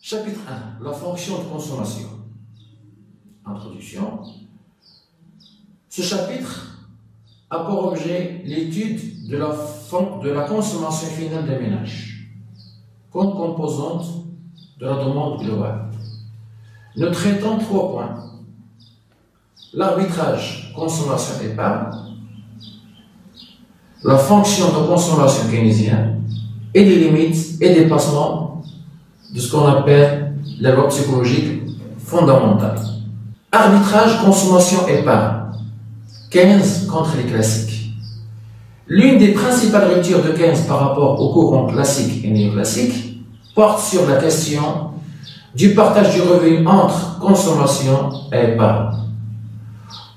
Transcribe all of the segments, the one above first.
Chapitre 1. La fonction de consommation. Introduction. Ce chapitre a pour objet l'étude de la consommation finale des ménages comme composante de la demande globale. Nous traitons 3 points. L'arbitrage consommation-épargne, la fonction de consommation keynésienne et les limites et dépassements de ce qu'on appelle la loi psychologique fondamentale. Arbitrage consommation-épargne, Keynes contre les classiques. L'une des principales ruptures de Keynes par rapport aux courants classiques et néoclassiques porte sur la question du partage du revenu entre consommation et épargne.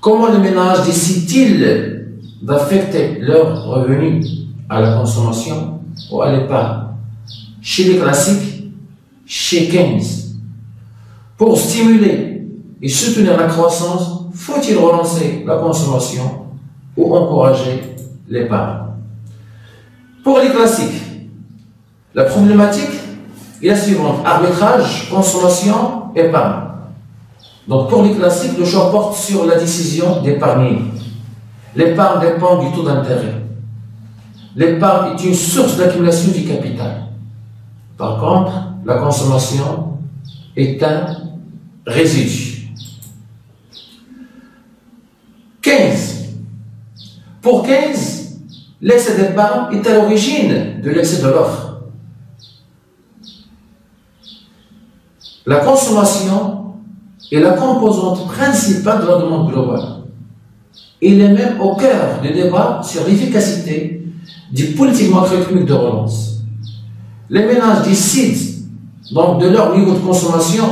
Comment les ménages décident-ils d'affecter leurs revenus à la consommation ou à l'épargne? Chez les classiques, chez Keynes. Pour stimuler et soutenir la croissance, faut-il relancer la consommation ou encourager l'épargne? Pour les classiques, la problématique est la suivante: arbitrage, consommation, épargne. Donc pour les classiques, le choix porte sur la décision d'épargner. L'épargne dépend du taux d'intérêt. L'épargne est une source d'accumulation du capital. Par contre, la consommation est un résidu. 15. Pour 15, l'excès d'épargne est à l'origine de l'excès de l'offre. La consommation est la composante principale de la demande globale. Il est même au cœur du débat sur l'efficacité du politique macroéconomique de relance. Les ménages décident donc de leur niveau de consommation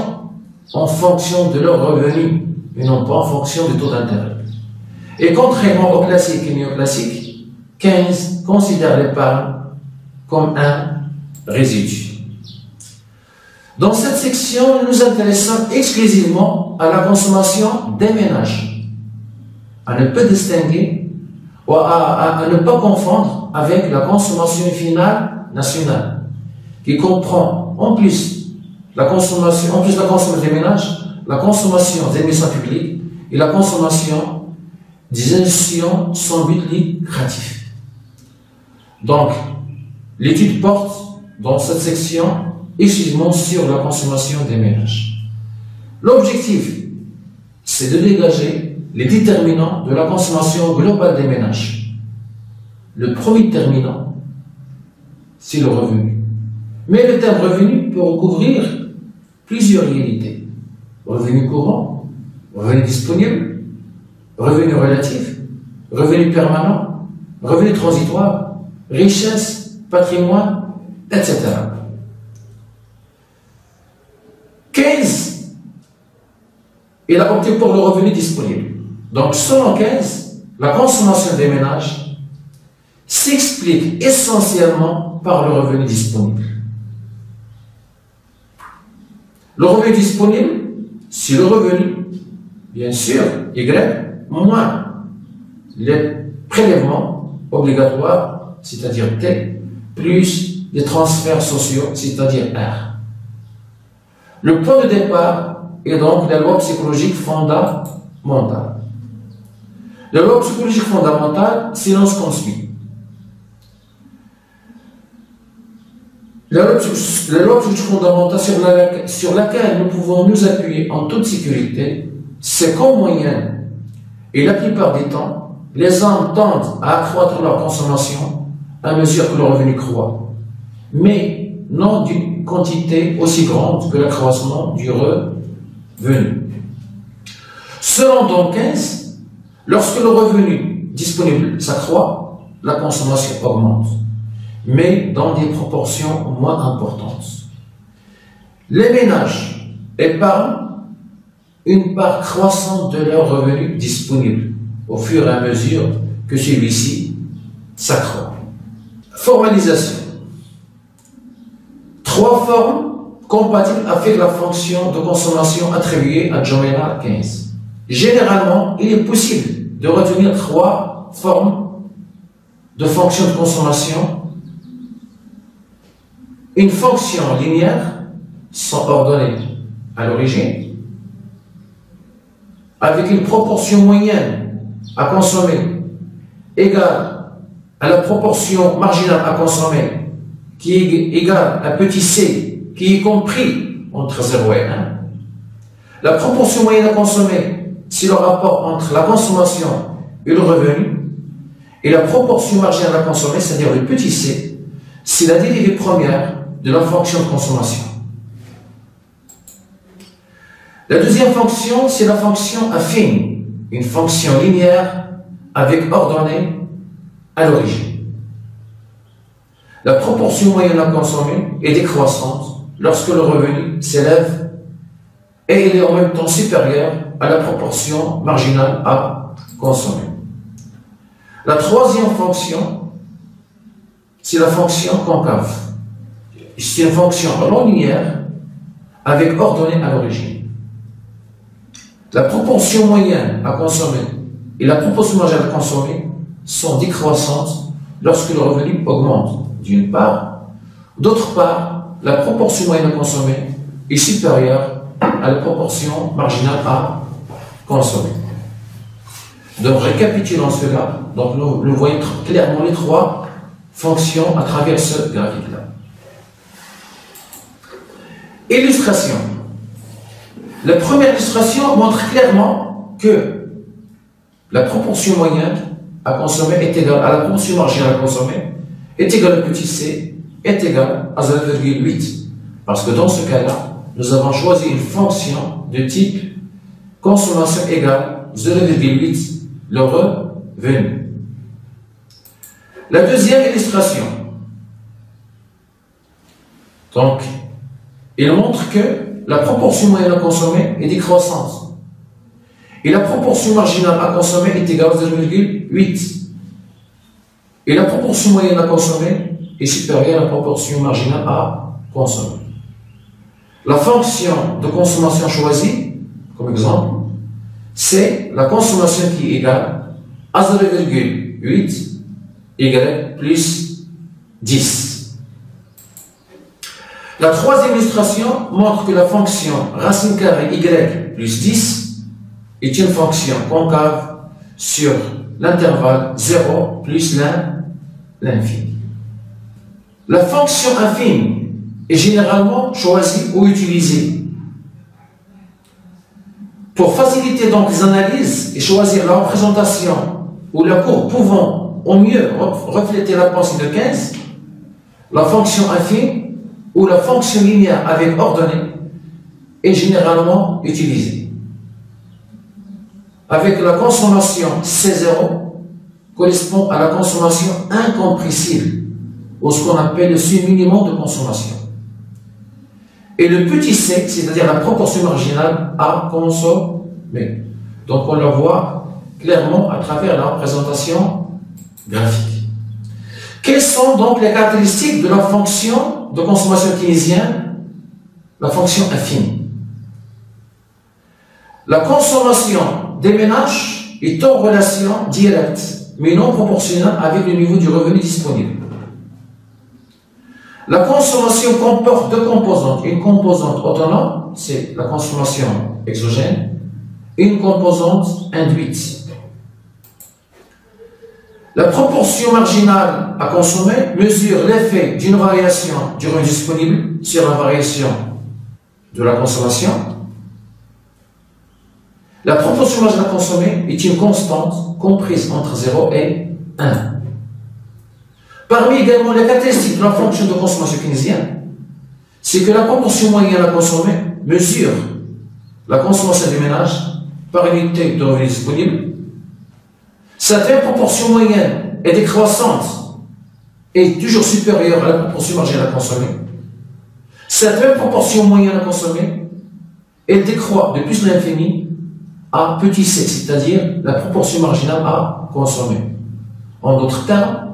en fonction de leurs revenus et non pas en fonction du taux d'intérêt. Et contrairement aux classiques et néoclassiques, Keynes considère l'épargne comme un résidu. Dans cette section, nous nous intéressons exclusivement à la consommation des ménages, à ne pas distinguer ou à ne pas confondre avec la consommation finale nationale, qui comprend en plus la consommation des ménages, la consommation des émissions publiques et la consommation des institutions sans but lucratif. Donc, l'étude porte dans cette section exclusivement sur la consommation des ménages. L'objectif, c'est de dégager les déterminants de la consommation globale des ménages. Le premier déterminant, c'est le revenu. Mais le terme revenu peut recouvrir plusieurs réalités. Revenu courant, revenu disponible, revenu relatif, revenu permanent, revenu transitoire, richesse, patrimoine, etc. Keynes, il a opté pour le revenu disponible. Donc, selon Keynes, la consommation des ménages s'explique essentiellement par le revenu disponible. Le revenu disponible, c'est le revenu, bien sûr, Y, moins les prélèvements obligatoires, c'est-à-dire T, plus les transferts sociaux, c'est-à-dire R. Le point de départ est donc la loi psychologique fondamentale. La loi psychologique fondamentale, c'est ce qu'on suit. La loi psychologique fondamentale sur laquelle nous pouvons nous appuyer en toute sécurité, c'est qu'en moyenne, et la plupart des temps, les hommes tendent à accroître leur consommation à mesure que leur revenu croît, mais non d'une quantité aussi grande que l'accroissement du revenu. Selon donc Keynes, lorsque le revenu disponible s'accroît, la consommation augmente, mais dans des proportions moins importantes. Les ménages épargnent une part croissante de leur revenu disponible au fur et à mesure que celui-ci s'accroît. Formalisation. 3 formes compatibles avec la fonction de consommation attribuée à John Maynard Keynes. Généralement, il est possible de retenir 3 formes de fonction de consommation. Une fonction linéaire, sont ordonnées à l'origine, avec une proportion moyenne à consommer égale à la proportion marginale à consommer, qui est égale à petit c, qui est compris entre 0 et 1. La proportion moyenne à consommer, c'est le rapport entre la consommation et le revenu. Et la proportion marginale à consommer, c'est-à-dire le petit c, c'est la dérivée première de la fonction de consommation. La deuxième fonction, c'est la fonction affine, une fonction linéaire avec ordonnée à l'origine. La proportion moyenne à consommer est décroissante lorsque le revenu s'élève et il est en même temps supérieur à la proportion marginale à consommer. La troisième fonction, c'est la fonction concave. C'est une fonction non linéaire avec ordonnée à l'origine. La proportion moyenne à consommer et la proportion marginale à consommer sont décroissantes lorsque le revenu augmente, d'une part. D'autre part, la proportion moyenne à consommer est supérieure à la proportion marginale à consommer. Donc, récapitulons cela. Donc, nous voyons clairement les trois fonctions à travers ce graphique-là. Illustration. La première illustration montre clairement que la proportion moyenne à consommer est égale à la proportion marginale à consommer, est égale au petit c, est égale à 0,8. Parce que dans ce cas-là, nous avons choisi une fonction de type consommation égale 0,8 le revenu. La deuxième illustration. Donc, il montre que la proportion moyenne à consommer est décroissante. Et la proportion marginale à consommer est égale à 0,8. Et la proportion moyenne à consommer est supérieure à la proportion marginale à consommer. La fonction de consommation choisie, comme exemple, c'est la consommation qui est égale à 0,8 y plus 10. La troisième illustration montre que la fonction racine carrée y plus 10 est une fonction concave sur l'intervalle 0 plus l'infini. La fonction infime est généralement choisie ou utilisée pour faciliter donc les analyses et choisir la représentation ou la courbe pouvant au mieux refléter la pensée de 15. La fonction infime ou la fonction linéaire avec ordonnée est généralement utilisée. Avec la consommation C0 correspond à la consommation incompressible, ou ce qu'on appelle le seuil minimum de consommation. Et le petit c, c'est-à-dire la proportion marginale à consommer. Donc on le voit clairement à travers la représentation graphique. Quelles sont donc les caractéristiques de la fonction de consommation keynésienne, la fonction infime? La consommation des ménages est en relation directe, mais non proportionnelle avec le niveau du revenu disponible. La consommation comporte deux composantes. Une composante autonome, c'est la consommation exogène, et une composante induite. La proportion marginale à consommer mesure l'effet d'une variation du revenu disponible sur la variation de la consommation. La proportion marginale à consommer est une constante comprise entre 0 et 1. Parmi également les caractéristiques de la fonction de consommation keynésienne, c'est que la proportion moyenne à consommer mesure la consommation du ménage par unité de revenu disponible. Cette proportion moyenne est décroissante et toujours supérieure à la proportion marginale à consommer. Cette même proportion moyenne à consommer, elle décroît de plus l'infini à petit c, c'est-à-dire la proportion marginale à consommer. En d'autres termes,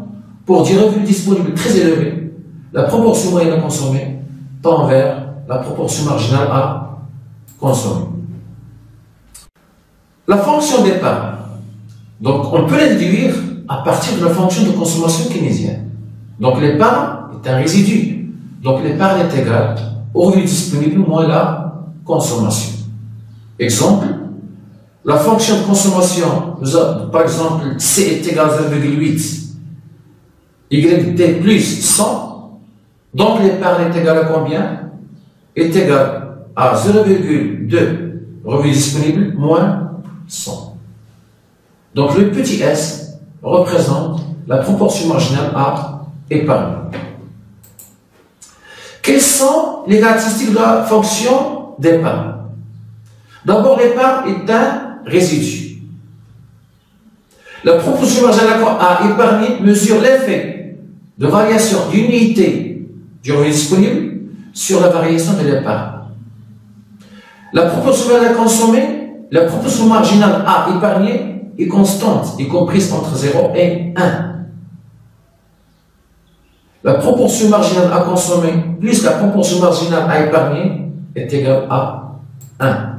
pour des revenus disponibles très élevés, la proportion moyenne à consommer tend vers la proportion marginale à consommer. La fonction d'épargne. Donc, on peut la déduire à partir de la fonction de consommation keynésienne. Donc, l'épargne est un résidu. Donc, l'épargne est égale au revenu disponible moins la consommation. Exemple, la fonction de consommation, par exemple, C est égal à 0,8, YT plus 100, donc l'épargne est égale à combien? Est égale à 0,2 revenu disponible moins 100. Donc le petit s représente la proportion marginale à épargne. Quelles sont les caractéristiques de la fonction d'épargne? D'abord, l'épargne est un résidu. La proportion marginale à épargner mesure l'effet de variation d'unité du revenu disponible sur la variation de l'épargne. La proportion marginale à consommer, la proportion marginale à épargner est constante et comprise entre 0 et 1. La proportion marginale à consommer plus la proportion marginale à épargner est égale à 1.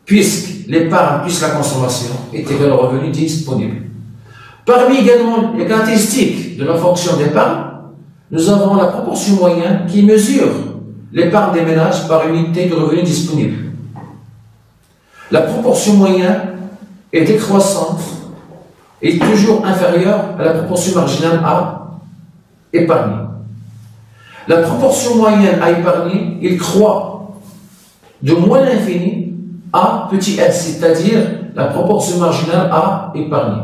Puisque l'épargne plus la consommation est égale au revenu disponible. Parmi également les caractéristiques de la fonction d'épargne, nous avons la proportion moyenne qui mesure l'épargne des ménages par unité de revenu disponible. La proportion moyenne est décroissante et toujours inférieure à la proportion marginale à épargner. La proportion moyenne à épargner, il croît de moins l'infini à petit s, c'est-à-dire la proportion marginale à épargner.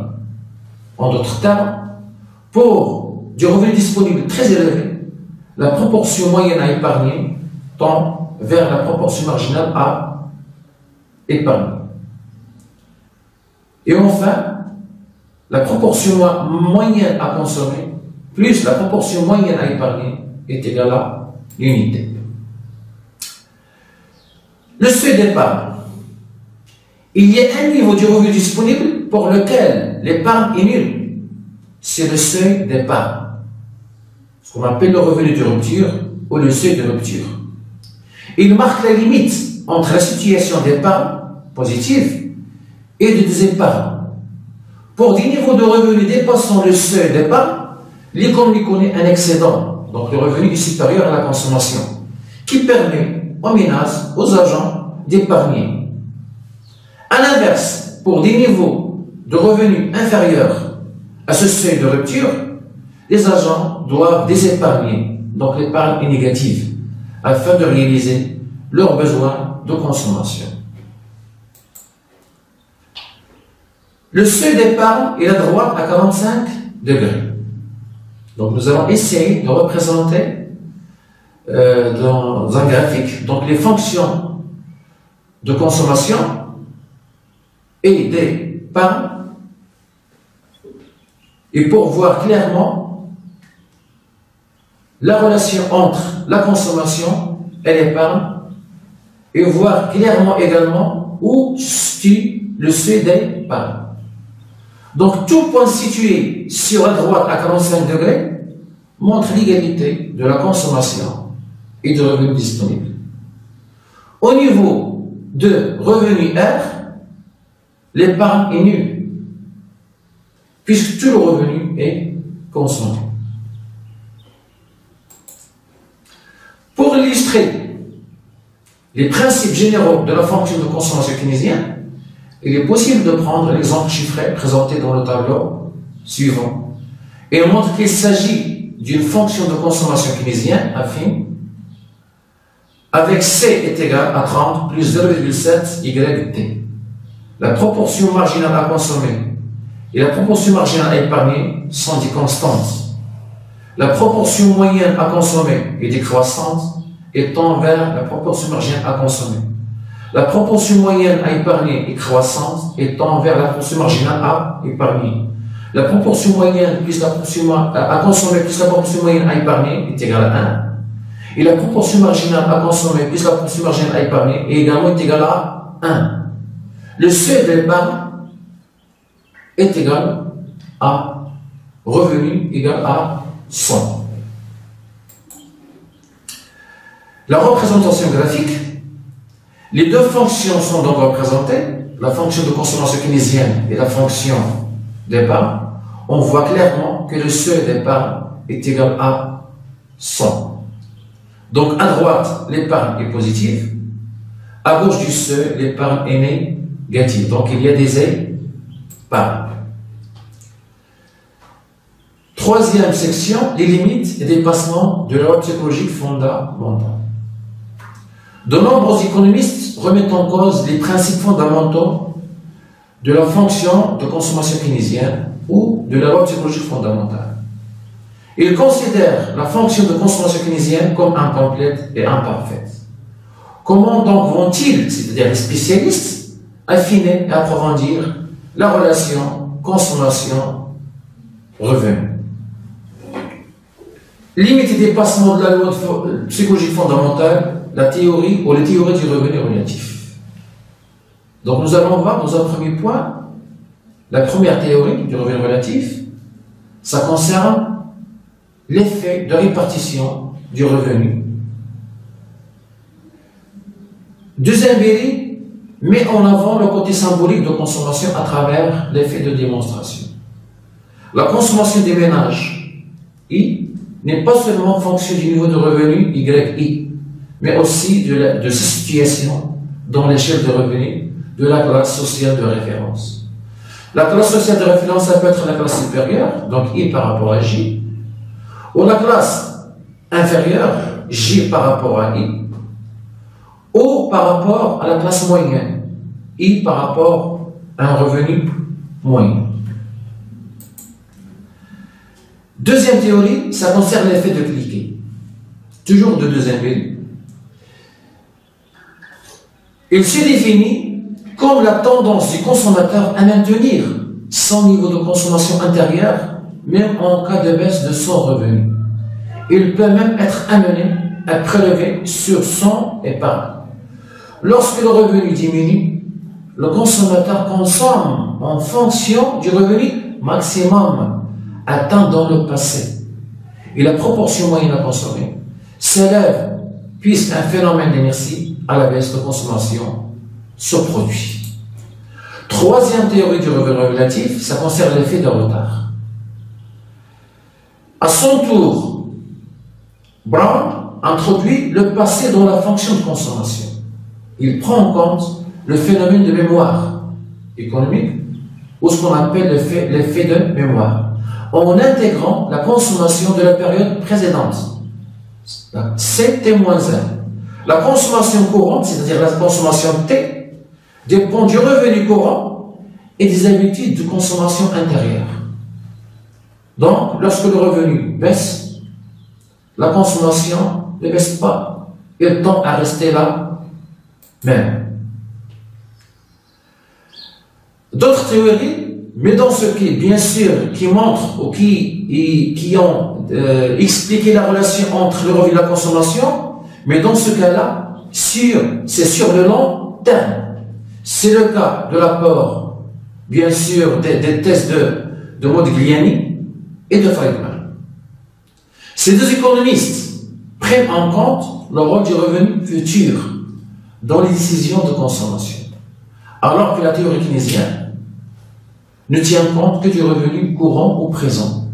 En d'autres termes, pour du revenu disponible très élevé, la proportion moyenne à épargner tend vers la proportion marginale à épargner. Et enfin, la proportion moyenne à consommer plus la proportion moyenne à épargner est égale à l'unité. Le seuil d'épargne. Il y a un niveau du revenu disponible pour lequel l'épargne est nulle. C'est le seuil d'épargne. Ce qu'on appelle le revenu de rupture ou le seuil de rupture. Il marque la limite entre la situation d'épargne positive et de désépargne. Pour des niveaux de revenus dépassant le seuil d'épargne, l'économie connaît un excédent, donc le revenu est supérieur à la consommation, qui permet aux ménages, aux agents d'épargner. À l'inverse, pour des niveaux de revenus inférieurs à ce seuil de rupture, les agents doivent désépargner, donc l'épargne est négative, afin de réaliser leurs besoins de consommation. Le seuil d'épargne est à droite à 45 degrés. Donc nous allons essayer de représenter dans un graphique donc les fonctions de consommation et d'épargne, et pour voir clairement la relation entre la consommation et l'épargne, et voir clairement également où se situe le seuil d'épargne. Donc tout point situé sur la droite à 45 degrés montre l'égalité de la consommation et de revenus disponibles. Au niveau de revenu R, l'épargne est nulle, puisque tout le revenu est consommé. Pour illustrer les principes généraux de la fonction de consommation keynésienne, il est possible de prendre l'exemple chiffré présenté dans le tableau suivant. Et on montre qu'il s'agit d'une fonction de consommation keynésienne affine avec C est égal à 30 plus 0,7 YT. La proportion marginale à consommer et la proportion marginale à épargner sont des constantes. La proportion moyenne à consommer est décroissante et tend vers la proportion marginale à consommer. La proportion moyenne à épargner est croissante et tend vers la proportion marginale à épargner. La proportion moyenne plus la proportion à consommer plus la proportion moyenne à épargner est égale à 1. Et la proportion marginale à consommer plus la proportion marginale à épargner est également égale à 1. Le seuil d'épargne est égal à revenu égal à 100. La représentation graphique. Les deux fonctions sont donc représentées, la fonction de consommation keynésienne et la fonction d'épargne. On voit clairement que le seuil d'épargne est égal à 100. Donc à droite, l'épargne est positive, à gauche du seuil, l'épargne est négative. Donc il y a des épargnes. Troisième section, les limites et dépassements de la loi psychologique fondamentale. De nombreux économistes remettent en cause les principes fondamentaux de la fonction de consommation keynésienne ou de la loi psychologique fondamentale. Ils considèrent la fonction de consommation keynésienne comme incomplète et imparfaite. Comment donc vont-ils, c'est-à-dire les spécialistes, affiner et approfondir la relation consommation-revenu? Limite et dépassement de la loi psychologique fondamentale, la théorie ou les théories du revenu relatif. Donc nous allons voir dans un premier point, la première théorie du revenu relatif, ça concerne l'effet de répartition du revenu. Deuxième théorie met en avant le côté symbolique de consommation à travers l'effet de démonstration. La consommation des ménages, I, n'est pas seulement fonction du niveau de revenu, YI, mais aussi de sa situation dans l'échelle de revenus de la classe sociale de référence. La classe sociale de référence, ça peut être la classe supérieure, donc I par rapport à J, ou la classe inférieure, J par rapport à I, ou par rapport à la classe moyenne, I par rapport à un revenu moyen. Deuxième théorie, ça concerne l'effet de cliquet. Toujours de deuxième théorie. Il se définit comme la tendance du consommateur à maintenir son niveau de consommation intérieure, même en cas de baisse de son revenu. Il peut même être amené à prélever sur son épargne. Lorsque le revenu diminue, le consommateur consomme en fonction du revenu maximum atteint dans le passé. Et la proportion moyenne à consommer s'élève puisqu'un phénomène d'inertie à la baisse de consommation se produit. Troisième théorie du revenu relatif, ça concerne l'effet de retard. À son tour, Brown introduit le passé dans la fonction de consommation. Il prend en compte le phénomène de mémoire économique ou ce qu'on appelle l'effet de mémoire, en intégrant la consommation de la période précédente. C T-1. La consommation courante, c'est-à-dire la consommation T, dépend du revenu courant et des habitudes de consommation intérieure. Donc, lorsque le revenu baisse, la consommation ne baisse pas. Il tend à rester là même. D'autres théories, mais dans ce qui, bien sûr, qui montrent ou qui ont expliqué la relation entre le revenu et la consommation, mais dans ce cas-là, c'est sur le long terme. C'est le cas de l'apport, bien sûr, des tests de Modigliani et de Friedman. Ces deux économistes prennent en compte le rôle du revenu futur dans les décisions de consommation, alors que la théorie keynésienne ne tient compte que du revenu courant ou présent.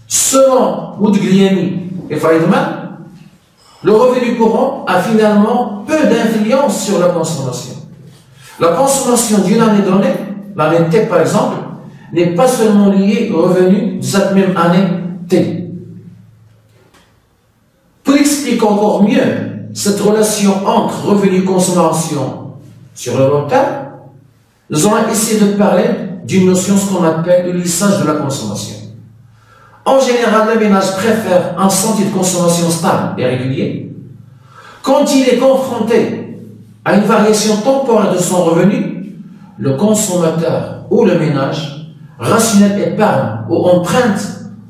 Selon Modigliani et Friedman, le revenu courant a finalement peu d'influence sur la consommation. La consommation d'une année donnée, l'année T par exemple, n'est pas seulement liée au revenu de cette même année T. Pour expliquer encore mieux cette relation entre revenu et consommation sur le long terme, nous allons essayer de parler d'une notion, ce qu'on appelle le lissage de la consommation. En général, le ménage préfère un sentier de consommation stable et régulier. Quand il est confronté à une variation temporaire de son revenu, le consommateur ou le ménage rationnel épargne ou emprunte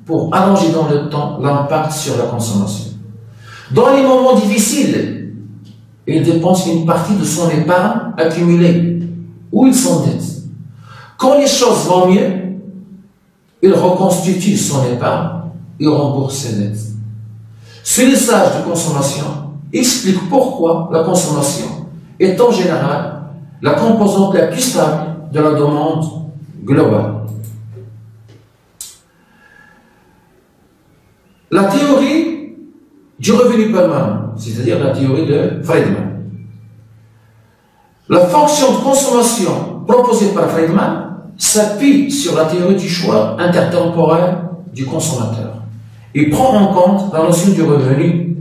pour allonger dans le temps l'impact sur la consommation. Dans les moments difficiles, il dépense une partie de son épargne accumulée ou il s'endette. Quand les choses vont mieux, il reconstitue son épargne et rembourse ses dettes. Ce lissage de consommation explique pourquoi la consommation est en général la composante la plus stable de la demande globale. La théorie du revenu permanent, c'est-à-dire la théorie de Friedman. La fonction de consommation proposée par Friedman s'appuie sur la théorie du choix intertemporel du consommateur. Il prend en compte la notion du revenu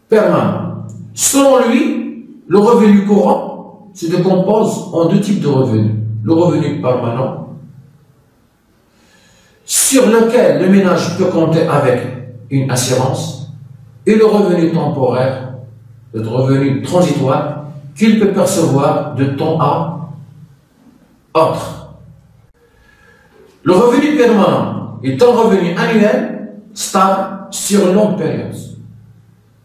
permanent. Selon lui, le revenu courant se décompose en deux types de revenus. Le revenu permanent, sur lequel le ménage peut compter avec une assurance, et le revenu temporaire, le revenu transitoire, qu'il peut percevoir de temps à autre. Le revenu permanent est un revenu annuel stable sur une longue période.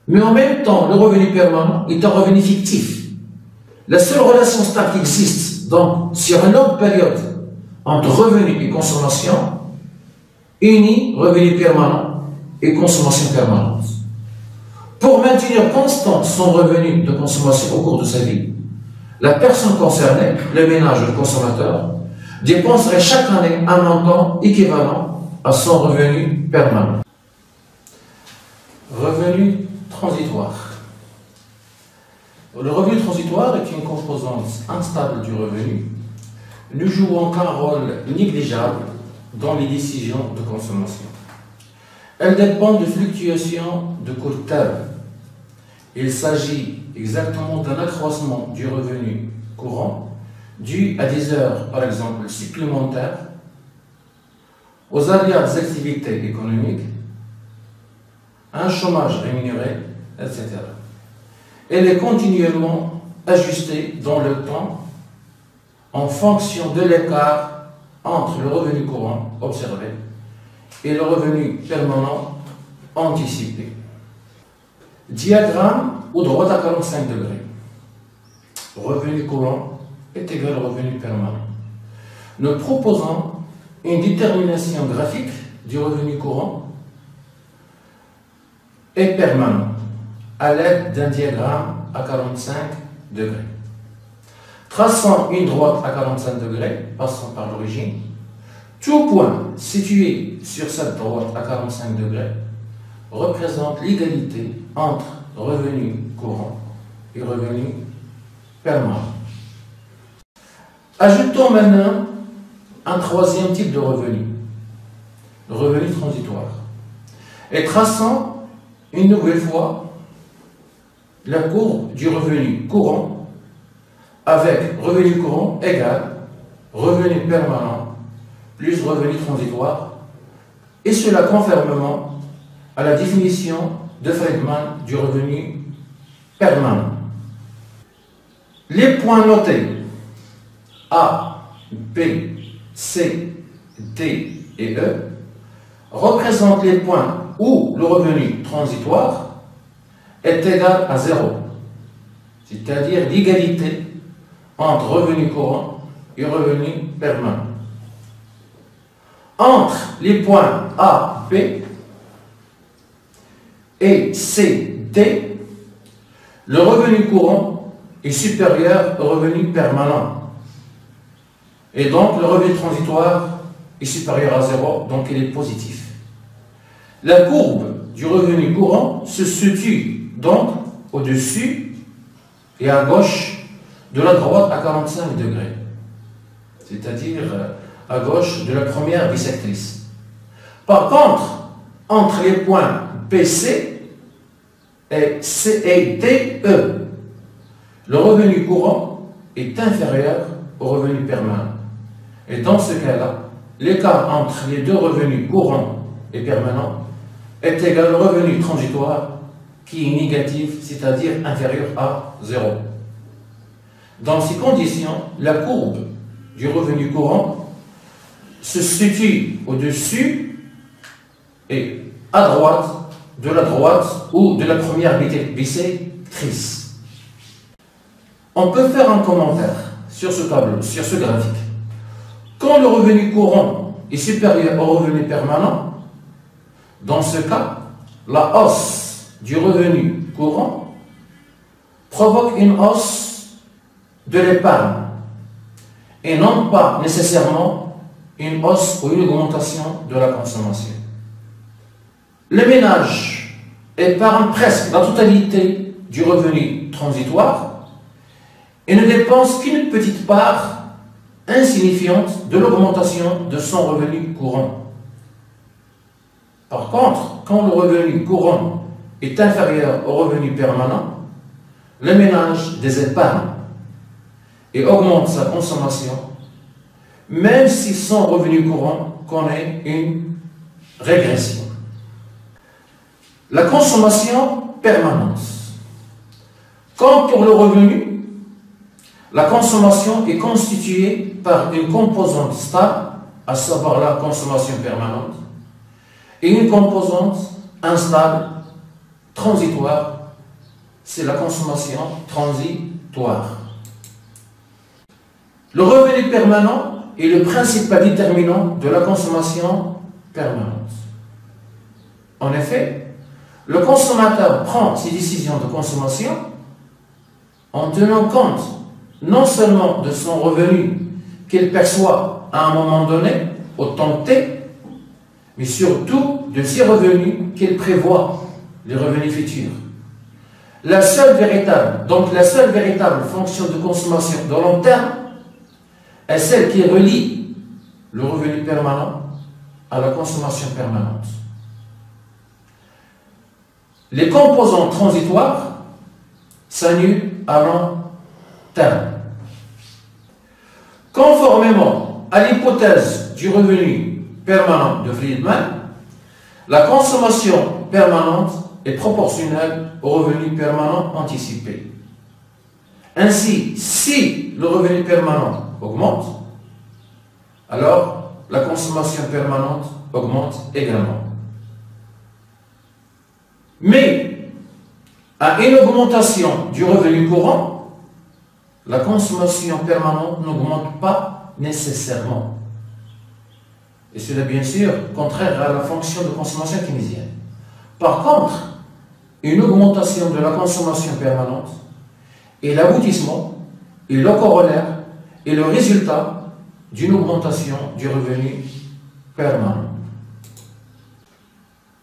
Mais en même temps, le revenu permanent est un revenu fictif. La seule relation stable qui existe donc sur une longue période entre revenu et consommation unit revenu permanent et consommation permanente. Pour maintenir constant son revenu de consommation au cours de sa vie, la personne concernée, le ménage ou le consommateur, dépenserait chaque année un montant équivalent à son revenu permanent. Revenu transitoire. Le revenu transitoire est une composante instable du revenu, ne jouant qu'un rôle négligeable dans les décisions de consommation. Elle dépend de fluctuations de court terme. Il s'agit exactement d'un accroissement du revenu courant dû à des heures, par exemple, supplémentaires, aux aléas des activités économiques, un chômage rémunéré, etc. Elle est continuellement ajustée dans le temps en fonction de l'écart entre le revenu courant observé et le revenu permanent anticipé. Diagramme ou droite à 45 degrés. Revenu courant est égal au revenu permanent. Nous proposons une détermination graphique du revenu courant et permanent à l'aide d'un diagramme à 45 degrés. Traçant une droite à 45 degrés, passant par l'origine, tout point situé sur cette droite à 45 degrés représente l'égalité entre revenu courant et revenu permanent. Ajoutons maintenant un troisième type de revenu, le revenu transitoire, et traçons une nouvelle fois la courbe du revenu courant avec revenu courant égal revenu permanent plus revenu transitoire, et cela conformément à la définition de Friedman du revenu permanent. Les points notés A, B, C, D et E représentent les points où le revenu transitoire est égal à 0, c'est-à-dire l'égalité entre revenu courant et revenu permanent. Entre les points A, B et C, D, le revenu courant est supérieur au revenu permanent. Et donc, le revenu transitoire est supérieur à 0, donc il est positif. La courbe du revenu courant se situe donc au-dessus et à gauche de la droite à 45 degrés, c'est-à-dire à gauche de la première bisectrice. Par contre, entre les points BC et DE, le revenu courant est inférieur au revenu permanent. Et dans ce cas-là, l'écart entre les deux revenus courants et permanents est égal au revenu transitoire qui est négatif, c'est-à-dire inférieur à 0. Dans ces conditions, la courbe du revenu courant se situe au-dessus et à droite de la droite ou de la première bisectrice. On peut faire un commentaire sur ce tableau, sur ce graphique. Quand le revenu courant est supérieur au revenu permanent, dans ce cas, la hausse du revenu courant provoque une hausse de l'épargne et non pas nécessairement une hausse ou une augmentation de la consommation. Les ménages épargne presque la totalité du revenu transitoire et ne dépense qu'une petite part insignifiante de l'augmentation de son revenu courant. Par contre, quand le revenu courant est inférieur au revenu permanent, le ménage désépargne et augmente sa consommation, même si son revenu courant connaît une régression. La consommation permanente. Comme pour le revenu, la consommation est constituée par une composante stable, à savoir la consommation permanente, et une composante instable, transitoire, c'est la consommation transitoire. Le revenu permanent est le principal déterminant de la consommation permanente. En effet, le consommateur prend ses décisions de consommation en tenant compte non seulement de son revenu qu'il perçoit à un moment donné, au temps T, mais surtout de ses revenus qu'il prévoit, les revenus futurs. La seule véritable fonction de consommation de long terme est celle qui relie le revenu permanent à la consommation permanente. Les composants transitoires s'annulent à long terme. Conformément à l'hypothèse du revenu permanent de Friedman, la consommation permanente est proportionnelle au revenu permanent anticipé. Ainsi, si le revenu permanent augmente, alors la consommation permanente augmente également. Mais à une augmentation du revenu courant, la consommation permanente n'augmente pas nécessairement. Et cela, bien sûr, contraire à la fonction de consommation keynésienne. Par contre, une augmentation de la consommation permanente est l'aboutissement et le corollaire et le résultat d'une augmentation du revenu permanent.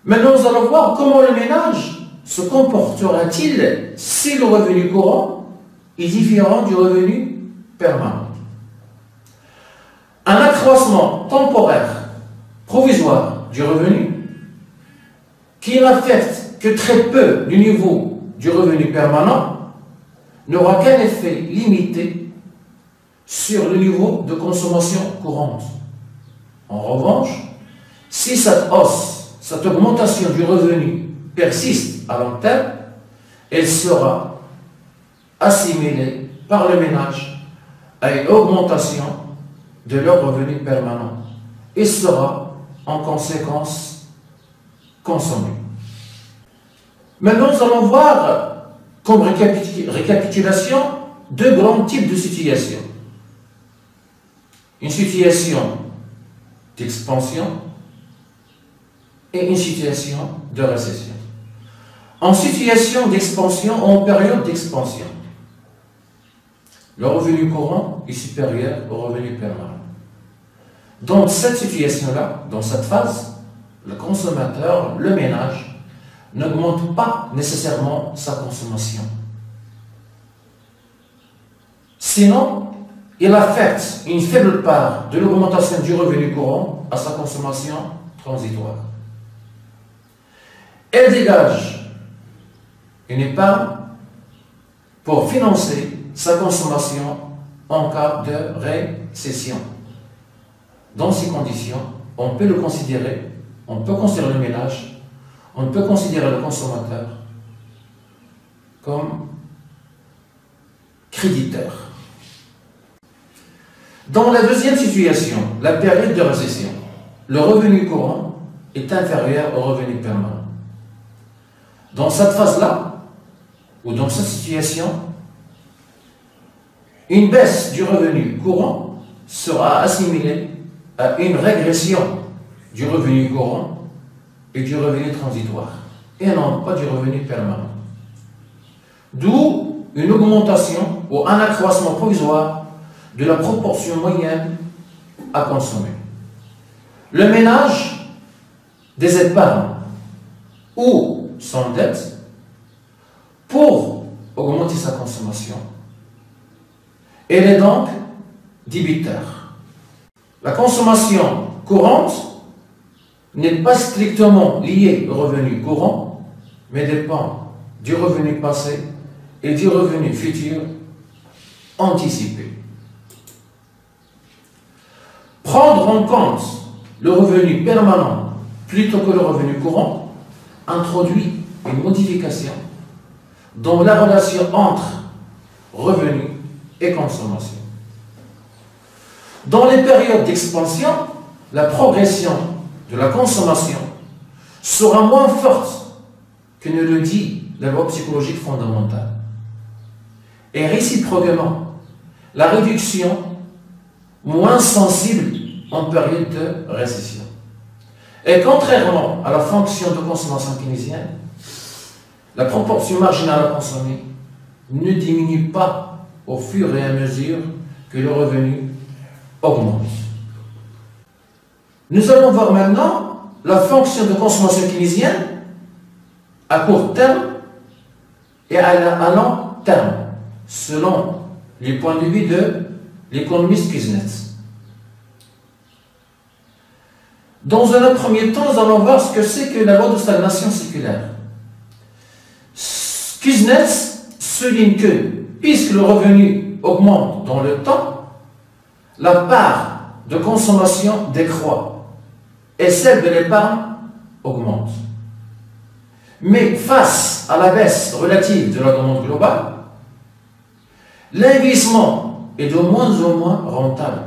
Maintenant, nous allons voir comment le ménage se comportera-t-il si le revenu courant est différent du revenu permanent. Un accroissement temporaire, provisoire du revenu, qui n'affecte que très peu le niveau du revenu permanent, n'aura qu'un effet limité sur le niveau de consommation courante. En revanche, si cette hausse, cette augmentation du revenu persiste à long terme, elle sera assimilée par le ménage à une augmentation de leur revenu permanent et sera en conséquence consommée. Maintenant, nous allons voir comme récapitulation deux grands types de situations. Une situation d'expansion et une situation de récession. En situation d'expansion ou en période d'expansion, le revenu courant est supérieur au revenu permanent. Dans cette situation-là, dans cette phase, le consommateur, le ménage, n'augmente pas nécessairement sa consommation. Sinon, il affecte une faible part de l'augmentation du revenu courant à sa consommation transitoire. Elle dégage une épargne pour financer sa consommation en cas de récession. Dans ces conditions, on peut considérer le ménage, on peut considérer le consommateur comme créditeur. Dans la deuxième situation, la période de récession, le revenu courant est inférieur au revenu permanent. Dans cette phase-là, ou dans cette situation, une baisse du revenu courant sera assimilée à une régression du revenu courant et du revenu transitoire, et non pas du revenu permanent. D'où une augmentation ou un accroissement provisoire de la proportion moyenne à consommer. Le ménage des épargnes ou s'endette pour augmenter sa consommation. Elle est donc débiteur. La consommation courante n'est pas strictement liée au revenu courant, mais dépend du revenu passé et du revenu futur anticipé. Prendre en compte le revenu permanent plutôt que le revenu courant introduit une modification dans la relation entre revenu et consommation. Dans les périodes d'expansion, la progression de la consommation sera moins forte que ne le dit la loi psychologique fondamentale. Et réciproquement, la réduction moins sensible en période de récession. Et contrairement à la fonction de consommation keynésienne, la proportion marginale à consommer ne diminue pas au fur et à mesure que le revenu augmente. Nous allons voir maintenant la fonction de consommation keynésienne à court terme et à long terme, selon les points de vue de l'économiste Kuznets. Dans un premier temps, nous allons voir ce que c'est que la loi de stagnation séculaire. Kuznets souligne que, puisque le revenu augmente dans le temps, la part de consommation décroît et celle de l'épargne augmente. Mais face à la baisse relative de la demande globale, l'investissement est de moins en moins rentable.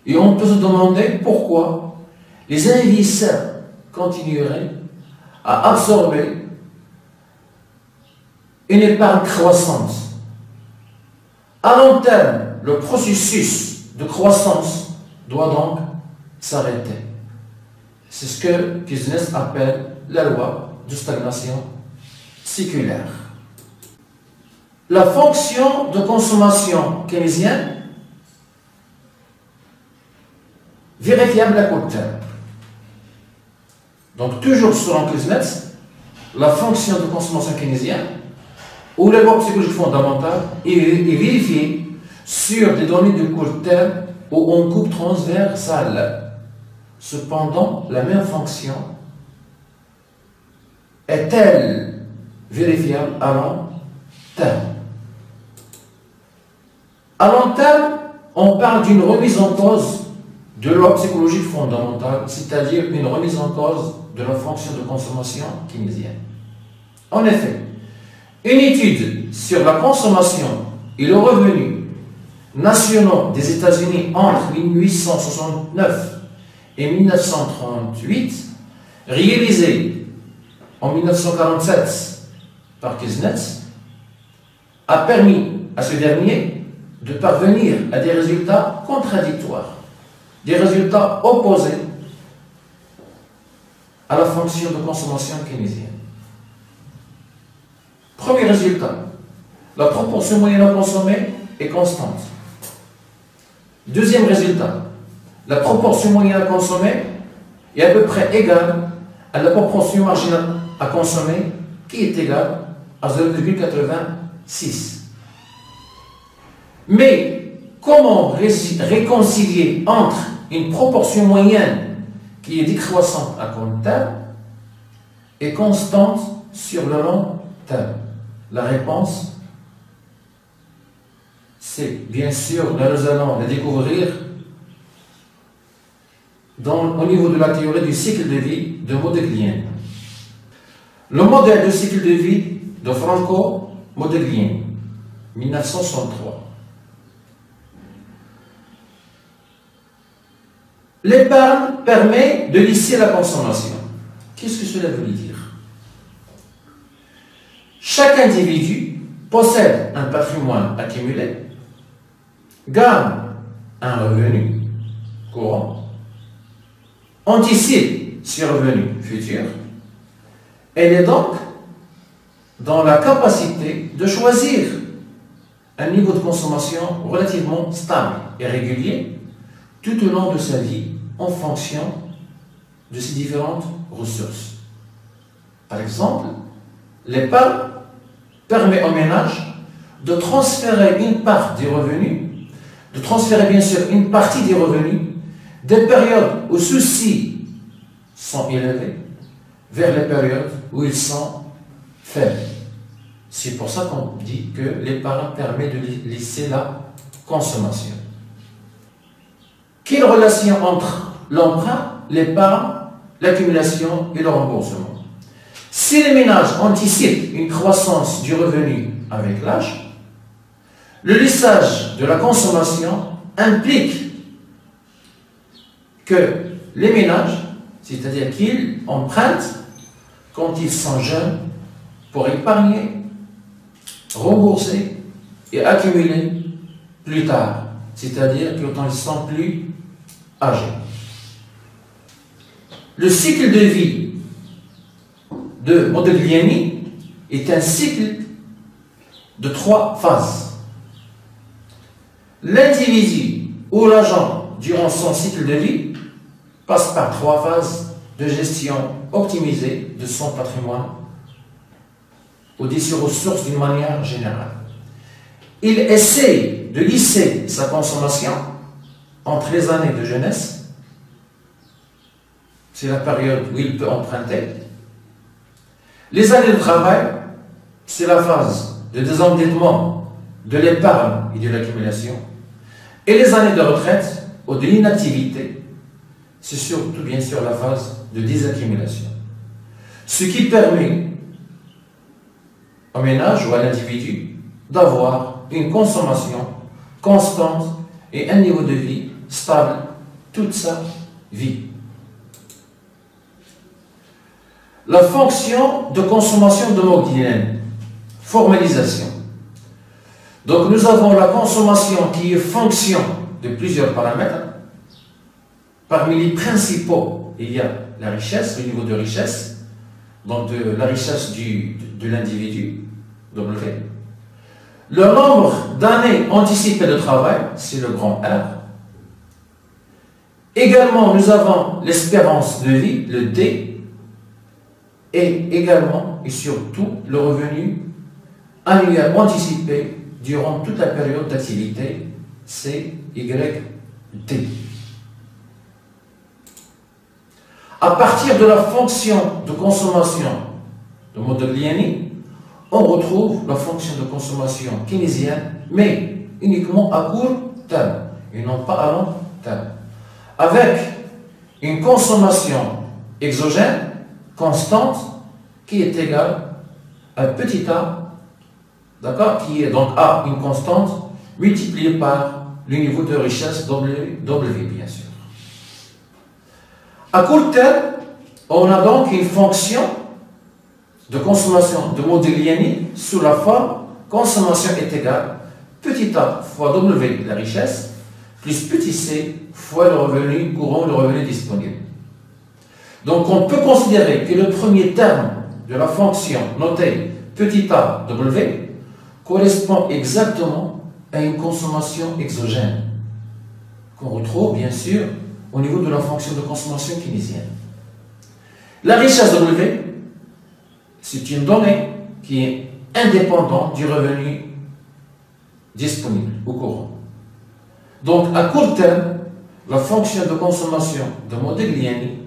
Et on peut se demander pourquoi les investisseurs continueraient à absorber une épargne croissante. À long terme, le processus de croissance doit donc s'arrêter. C'est ce que Kuznets appelle la loi de stagnation séculaire. La fonction de consommation keynésienne, vérifiable à court terme. Donc, toujours selon Kuznets, la fonction de consommation keynésienne ou la loi psychologique fondamentale est vérifiée sur des données de court terme ou en coupe transversale. Cependant, la même fonction est-elle vérifiable à long terme? À long terme, on parle d'une remise en cause de la loi psychologique fondamentale, c'est-à-dire une remise en cause de la fonction de consommation keynésienne. En effet, une étude sur la consommation et le revenu nationaux des États-Unis entre 1869 et 1938, réalisée en 1947 par Kuznets, a permis à ce dernier de parvenir à des résultats contradictoires, des résultats opposés à la fonction de consommation keynésienne. Premier résultat, la proportion moyenne à consommer est constante. Deuxième résultat, la proportion moyenne à consommer est à peu près égale à la proportion marginale à consommer qui est égale à 0,86. Mais comment réconcilier entre une proportion moyenne qui est décroissante à court terme et constante sur le long terme? La réponse, c'est bien sûr, nous allons la découvrir au niveau de la théorie du cycle de vie de Modigliani. Le modèle de cycle de vie de Franco Modigliani, 1963. L'épargne permet de lisser la consommation. Qu'est-ce que cela veut dire? Chaque individu possède un patrimoine accumulé, gagne un revenu courant, anticipe ses revenus futurs, elle est donc dans la capacité de choisir un niveau de consommation relativement stable et régulier tout au long de sa vie en fonction de ses différentes ressources. Par exemple, l'épargne permet au ménage de transférer une part des revenus, de transférer bien sûr une partie des revenus des périodes où ceux-ci sont élevés vers les périodes où ils sont faibles. C'est pour ça qu'on dit que l'épargne permet de lisser la consommation. Quelle relation entre l'emprunt, l'épargne, l'accumulation et le remboursement? Si les ménages anticipent une croissance du revenu avec l'âge, le lissage de la consommation implique que les ménages, c'est-à-dire qu'ils empruntent quand ils sont jeunes pour épargner, rembourser et accumuler plus tard, c'est-à-dire quand ils sont plus âgés. Le cycle de vie de Modigliani est un cycle de 3 phases. L'individu ou l'agent, durant son cycle de vie, passe par 3 phases de gestion optimisée de son patrimoine ou de ses ressources d'une manière générale. Il essaie de lisser sa consommation entre les années de jeunesse, c'est la période où il peut emprunter. Les années de travail, c'est la phase de désendettement de l'épargne et de l'accumulation. Et les années de retraite ou de l'inactivité, c'est surtout bien sûr la phase de désaccumulation. Ce qui permet au ménage ou à l'individu d'avoir une consommation constante et un niveau de vie stable toute sa vie. La fonction de consommation de Modigliani, formalisation. Donc nous avons la consommation qui est fonction de plusieurs paramètres. Parmi les principaux, il y a la richesse, le niveau de richesse, donc la richesse de l'individu, W. Le nombre d'années anticipées de travail, c'est le grand R. Également, nous avons l'espérance de vie, le D. Et également et surtout le revenu annuel anticipé durant toute la période d'activité, CYD. À partir de la fonction de consommation de Modigliani, on retrouve la fonction de consommation keynésienne, mais uniquement à court terme et non pas à long terme, avec une consommation exogène constante qui est égale à petit a, d'accord, qui est donc A, une constante, multipliée par le niveau de richesse W, bien sûr. À court terme, on a donc une fonction de consommation de Modigliani sous la forme consommation est égale petit a fois W, la richesse, plus petit c fois le revenu courant, le revenu disponible. Donc on peut considérer que le premier terme de la fonction notée petit a W correspond exactement à une consommation exogène qu'on retrouve bien sûr au niveau de la fonction de consommation keynésienne. La richesse W, c'est une donnée qui est indépendante du revenu disponible au courant. Donc à court terme, la fonction de consommation de Modigliani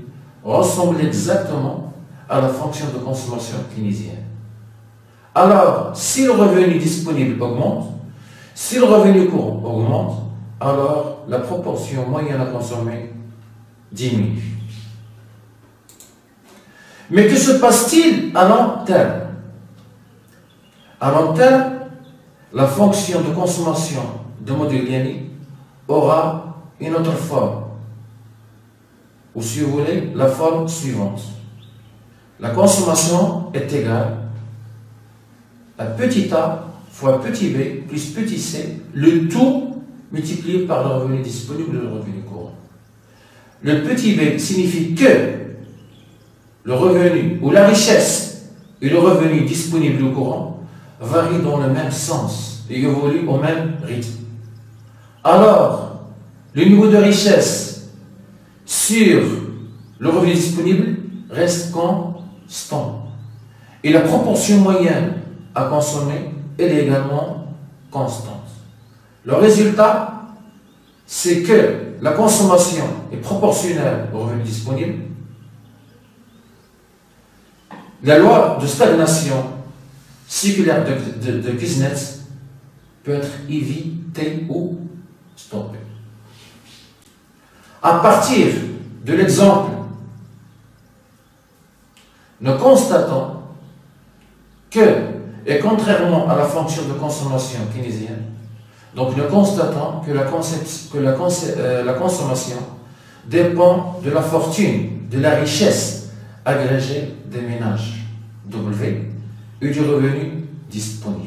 ressemble exactement à la fonction de consommation keynésienne. Alors, si le revenu disponible augmente, si le revenu courant augmente, alors la proportion moyenne à consommer diminue. Mais que se passe-t-il à long terme? À long terme, la fonction de consommation de Modigliani aura une autre forme, ou si vous voulez, la forme suivante. La consommation est égale à petit a fois petit b plus petit c, le tout multiplié par le revenu disponible et le revenu courant. Le petit b signifie que le revenu ou la richesse et le revenu disponible ou courant varient dans le même sens et évoluent au même rythme. Alors, le niveau de richesse sur le revenu disponible reste constant. et la proportion moyenne à consommer, elle est également constante. Le résultat, c'est que la consommation est proportionnelle au revenu disponible. La loi de stagnation circulaire de Kuznets peut être évitée ou stoppée. À partir de l'exemple, nous constatons que, et contrairement à la fonction de consommation keynésienne, donc nous constatons que la consommation dépend de la fortune, de la richesse agrégée des ménages, W, et du revenu disponible.